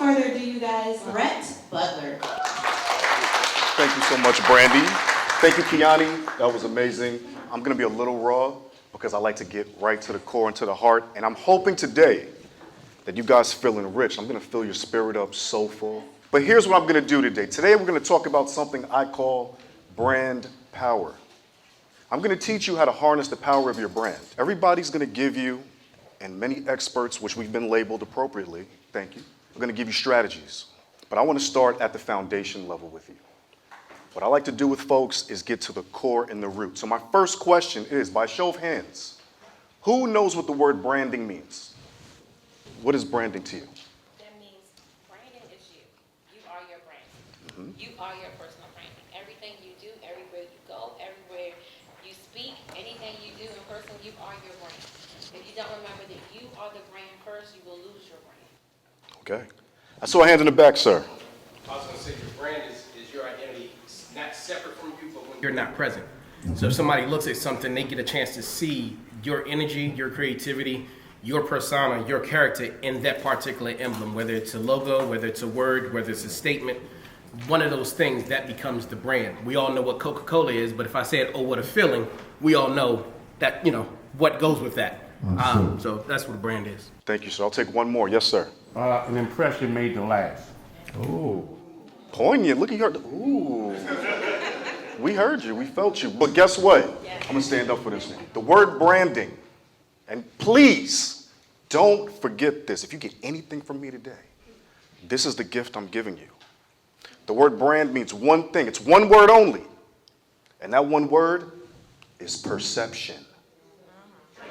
further ado, you guys, Rhett Butler. Thank you so much, Brandy. Thank you, Kiani. That was amazing. I'm going to be a little raw because I like to get right to the core and to the heart. And I'm hoping today that you guys feel enriched. I'm going to fill your spirit up soulful. But here's what I'm going to do today. Today we're going to talk about something I call brand power. I'm going to teach you how to harness the power of your brand. Everybody's going to give you, and many experts, which we've been labeled appropriately, thank you, are going to give you strategies. But I want to start at the foundation level with you. What I like to do with folks is get to the core and the root. So my first question is, by show of hands, who knows what the word branding means? What is branding to you? That means branding is you. You are your brand. You are your personal branding. Everything you do, everywhere you go, everywhere you speak, anything you do in person, you are your brand. If you don't remember that you are the brand first, you will lose your brand. Okay. I saw a hand in the back, sir. I was going to say your brand is your identity. It's not separate from you, but when you're not present. So if somebody looks at something, they get a chance to see your energy, your creativity, your persona, your character in that particular emblem, whether it's a logo, whether it's a word, whether it's a statement. One of those things that becomes the brand. We all know what Coca-Cola is, but if I said, oh, what a feeling, we all know that, what goes with that. So that's what a brand is. Thank you, sir. I'll take one more. Yes, sir. An impression made to last. Ooh. Poignant. Look at your. Ooh. We heard you. We felt you. But guess what? I'm going to stand up for this one. The word branding, and please don't forget this. If you get anything from me today, this is the gift I'm giving you. The word brand means one thing. It's one word only. And that one word is perception.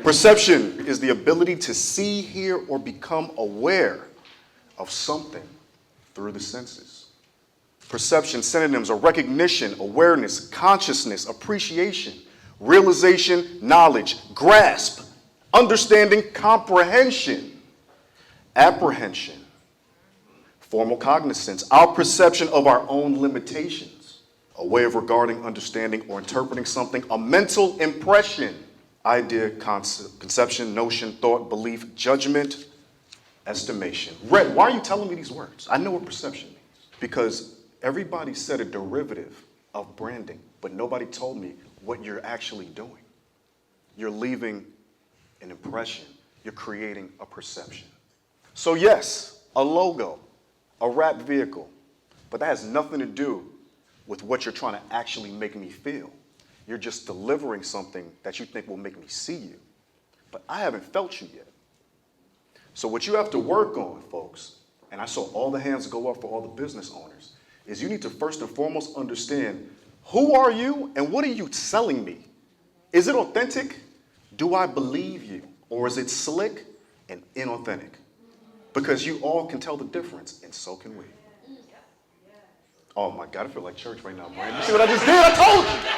Perception is the ability to see, hear, or become aware of something through the senses. Perception synonyms are recognition, awareness, consciousness, appreciation, realization, knowledge, grasp, understanding, comprehension, apprehension, formal cognizance, our perception of our own limitations, a way of regarding, understanding, or interpreting something, a mental impression, idea, concept, conception, notion, thought, belief, judgment, estimation. Rhett, why are you telling me these words? I know what perception means. Because everybody said a derivative of branding, but nobody told me what you're actually doing. You're leaving an impression. You're creating a perception. So yes, a logo, a rap vehicle, but that has nothing to do with what you're trying to actually make me feel. You're just delivering something that you think will make me see you. But I haven't felt you yet. So what you have to work on, folks, and I saw all the hands go up for all the business owners, is you need to first and foremost understand, who are you and what are you selling me? Is it authentic? Do I believe you? Or is it slick and inauthentic? Because you all can tell the difference, and so can we. Oh my God, I feel like church right now, Brian. You see what I just did? I told you.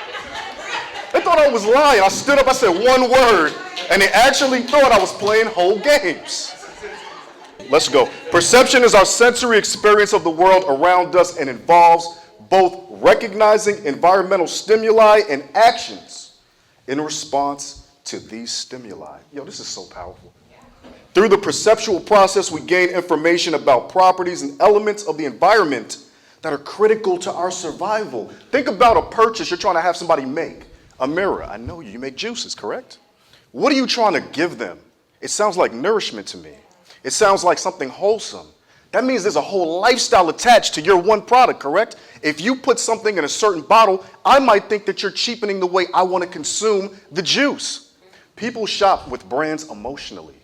They thought I was lying. I stood up, I said one word, and they actually thought I was playing whole games. Let's go. Perception is our sensory experience of the world around us and involves both recognizing environmental stimuli and actions in response to these stimuli. Yo, this is so powerful. Through the perceptual process, we gain information about properties and elements of the environment that are critical to our survival. Think about a purchase you're trying to have somebody make. A mirror. I know you make juices, correct? What are you trying to give them? It sounds like nourishment to me. It sounds like something wholesome. That means there's a whole lifestyle attached to your one product, correct? If you put something in a certain bottle, I might think that you're cheapening the way I want to consume the juice. People shop with brands emotionally.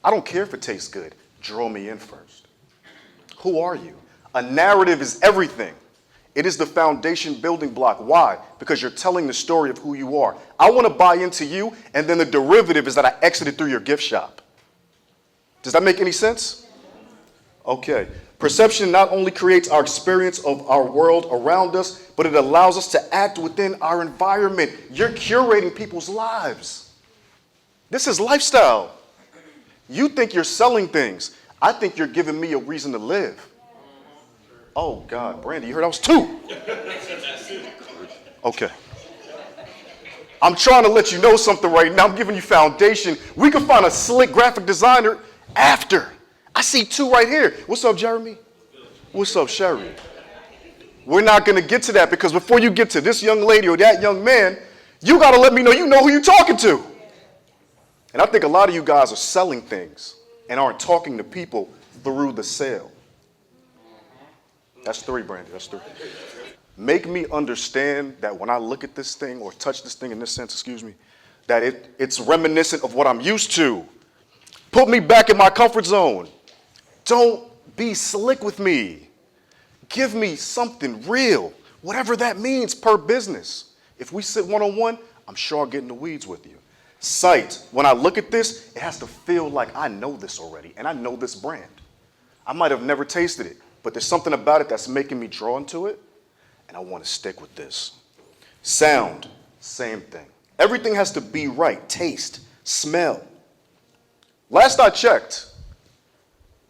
I don't care if it tastes good. Draw me in first. Who are you? A narrative is everything. It is the foundation building block. Why? Because you're telling the story of who you are. I want to buy into you, and then the derivative is that I exited through your gift shop. Does that make any sense? Okay. Perception not only creates our experience of our world around us, but it allows us to act within our environment. You're curating people's lives. This is lifestyle. You think you're selling things. I think you're giving me a reason to live. Oh, God, Brandy, you heard I was two. Okay. I'm trying to let you know something right now. I'm giving you foundation. We can find a slick graphic designer after. I see two right here. What's up, Jeremy? What's up, Sherry? We're not going to get to that because before you get to this young lady or that young man, you got to let me know you know who you're talking to. And I think a lot of you guys are selling things and aren't talking to people through the sale. That's three, Brandy. That's three. Make me understand that when I look at this thing or touch this thing in this sense, that it's reminiscent of what I'm used to. Put me back in my comfort zone. Don't be slick with me. Give me something real, whatever that means per business. If we sit one-on-one, I'm sure I'll get in the weeds with you. Sight, when I look at this, it has to feel like I know this already, and I know this brand. I might have never tasted it, but there's something about it that's making me drawn to it, and I want to stick with this. Sound, same thing. Everything has to be right. Taste, smell. Last I checked,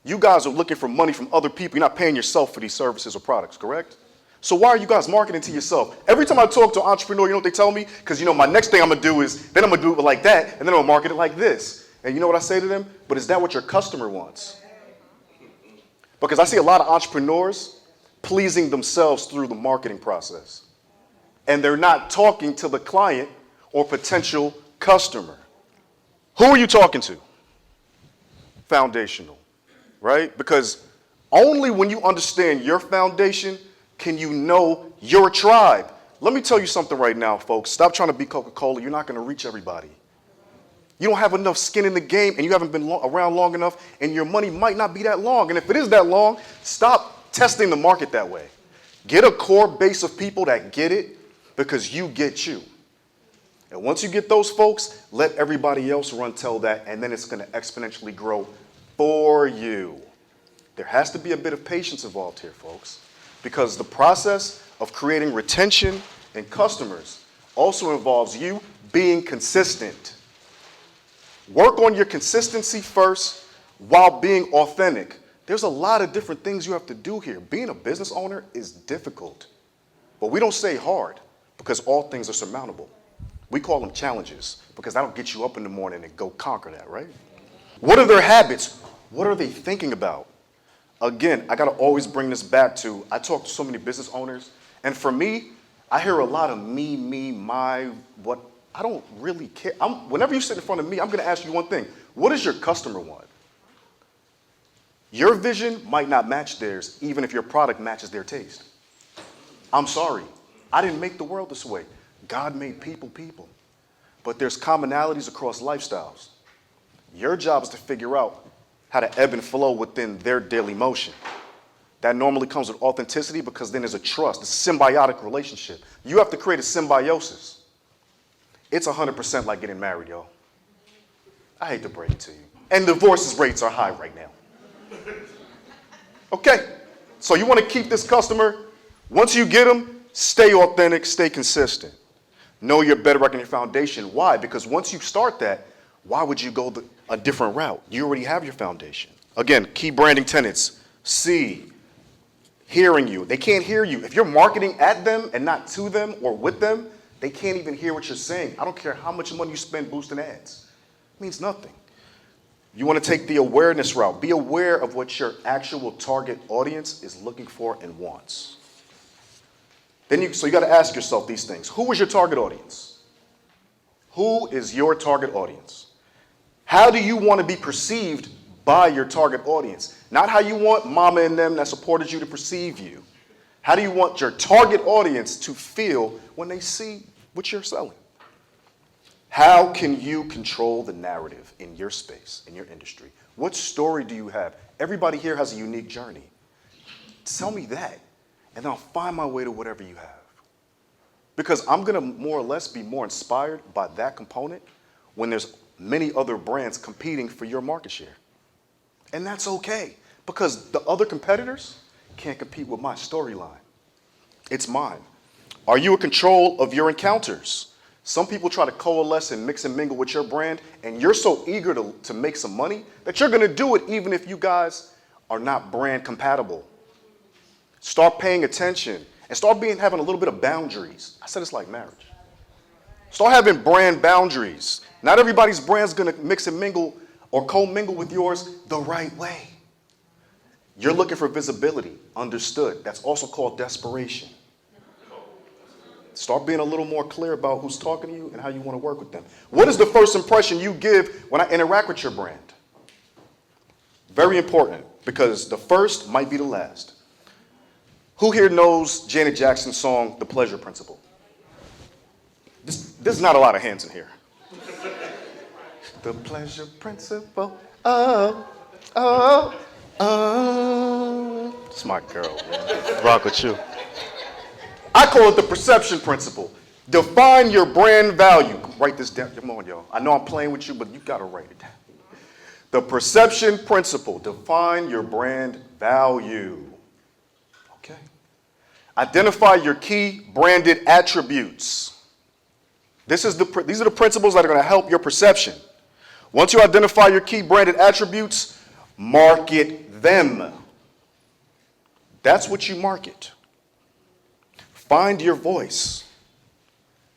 you guys are looking for money from other people. You're not paying yourself for these services or products, correct? So why are you guys marketing to yourself? Every time I talk to an entrepreneur, you know what they tell me? Because, my next thing I'm going to do is, then I'm going to do it like that, and then I'm going to market it like this. And you know what I say to them? But is that what your customer wants? Because I see a lot of entrepreneurs pleasing themselves through the marketing process. And they're not talking to the client or potential customer. Who are you talking to? Foundational, right? Because only when you understand your foundation can you know your tribe. Let me tell you something right now, folks. Stop trying to be Coca-Cola. You're not going to reach everybody. You don't have enough skin in the game, and you haven't been around long enough, and your money might not be that long. And if it is that long, stop testing the market that way. Get a core base of people that get it because you get you. And once you get those folks, let everybody else run tell that, and then it's going to exponentially grow for you. There has to be a bit of patience involved here, folks, because the process of creating retention and customers also involves you being consistent. Work on your consistency first while being authentic. There's a lot of different things you have to do here. Being a business owner is difficult, but we don't say hard because all things are surmountable. We call them challenges because that'll get you up in the morning and go conquer that, right? What are their habits? What are they thinking about? Again, I got to always bring this back to, I talk to so many business owners, and for me, I hear a lot of me, my, what. I don't really care. Whenever you sit in front of me, I'm going to ask you one thing. What does your customer want? Your vision might not match theirs, even if your product matches their taste. I'm sorry. I didn't make the world this way. God made people. But there's commonalities across lifestyles. Your job is to figure out how to ebb and flow within their daily motion. That normally comes with authenticity because then there's a trust, a symbiotic relationship. You have to create a symbiosis. It's 100% like getting married, y'all. I hate to break it to you. And divorce rates are high right now. Okay, so you want to keep this customer. Once you get them, stay authentic, stay consistent. Know your bedrock and your foundation. Why? Because once you start that, why would you go a different route? You already have your foundation. Again, key branding tenets. C, hearing you. They can't hear you. If you're marketing at them and not to them or with them, they can't even hear what you're saying. I don't care how much money you spend boosting ads. It means nothing. You want to take the awareness route. Be aware of what your actual target audience is looking for and wants. So you got to ask yourself these things. Who is your target audience? Who is your target audience? How do you want to be perceived by your target audience? Not how you want mama and them that supported you to perceive you. How do you want your target audience to feel when they see what you're selling? How can you control the narrative in your space, in your industry? What story do you have? Everybody here has a unique journey. Tell me that, and then I'll find my way to whatever you have. Because I'm going to more or less be more inspired by that component when there's many other brands competing for your market share. And that's okay, because the other competitors can't compete with my storyline. It's mine. Are you in control of your encounters? Some people try to coalesce and mix and mingle with your brand, and you're so eager to make some money that you're going to do it even if you guys are not brand compatible. Start paying attention and start having a little bit of boundaries. I said it's like marriage. Start having brand boundaries. Not everybody's brand's going to mix and mingle or co-mingle with yours the right way. You're looking for visibility. Understood. That's also called desperation. Start being a little more clear about who's talking to you and how you want to work with them. What is the first impression you give when I interact with your brand? Very important, because the first might be the last. Who here knows Janet Jackson's song, The Pleasure Principle? There's not a lot of hands in here. The pleasure principle, it's my girl, man. Rock with you. I call it the perception principle. Define your brand value. Write this down. Come on, y'all. I know I'm playing with you, but you got to write it down. The perception principle. Define your brand value. Okay. Identify your key branded attributes. These are the principles that are going to help your perception. Once you identify your key branded attributes, market them. That's what you market. Find your voice.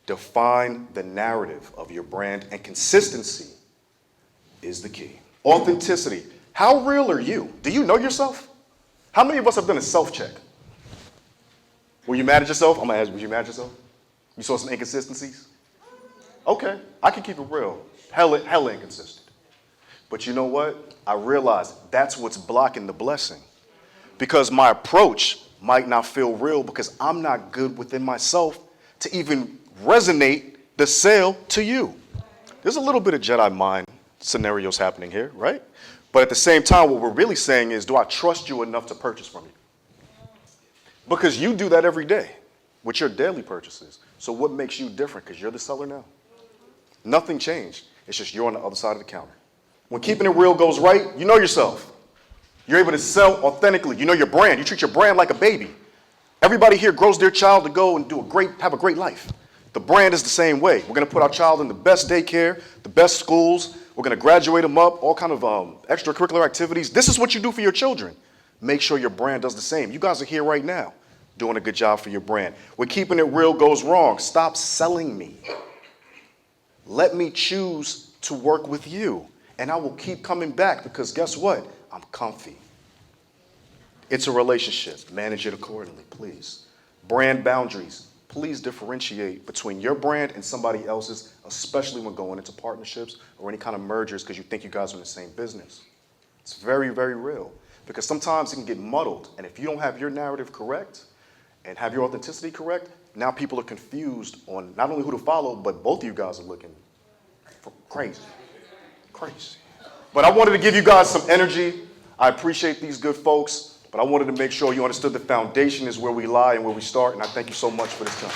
Define the narrative of your brand, and consistency is the key. Authenticity. How real are you? Do you know yourself? How many of us have done a self-check? Were you mad at yourself? I'm going to ask, were you mad at yourself? You saw some inconsistencies? Okay, I can keep it real. Hella inconsistent. But you know what? I realized that's what's blocking the blessing. Because my approach might not feel real because I'm not good within myself to even resonate the sale to you. There's a little bit of Jedi mind scenarios happening here, right? But at the same time, what we're really saying is, do I trust you enough to purchase from you? Because you do that every day with your daily purchases. So what makes you different? Because you're the seller now. Nothing changed. It's just you're on the other side of the counter. When keeping it real goes right, you know yourself. You're able to sell authentically. You know your brand. You treat your brand like a baby. Everybody here grows their child to go and have a great life. The brand is the same way. We're going to put our child in the best daycare, the best schools. We're going to graduate them up, all kind of extracurricular activities. This is what you do for your children. Make sure your brand does the same. You guys are here right now doing a good job for your brand. When keeping it real goes wrong, stop selling me. Let me choose to work with you, and I will keep coming back because guess what? I'm comfy. It's a relationship. Manage it accordingly, please. Brand boundaries. Please differentiate between your brand and somebody else's, especially when going into partnerships or any kind of mergers because you think you guys are in the same business. It's very, very real because sometimes it can get muddled. And if you don't have your narrative correct and have your authenticity correct, now people are confused on not only who to follow, but both of you guys are looking for crazy. Crazy. But I wanted to give you guys some energy. I appreciate these good folks, but I wanted to make sure you understood the foundation is where we lie and where we start, and I thank you so much for this time.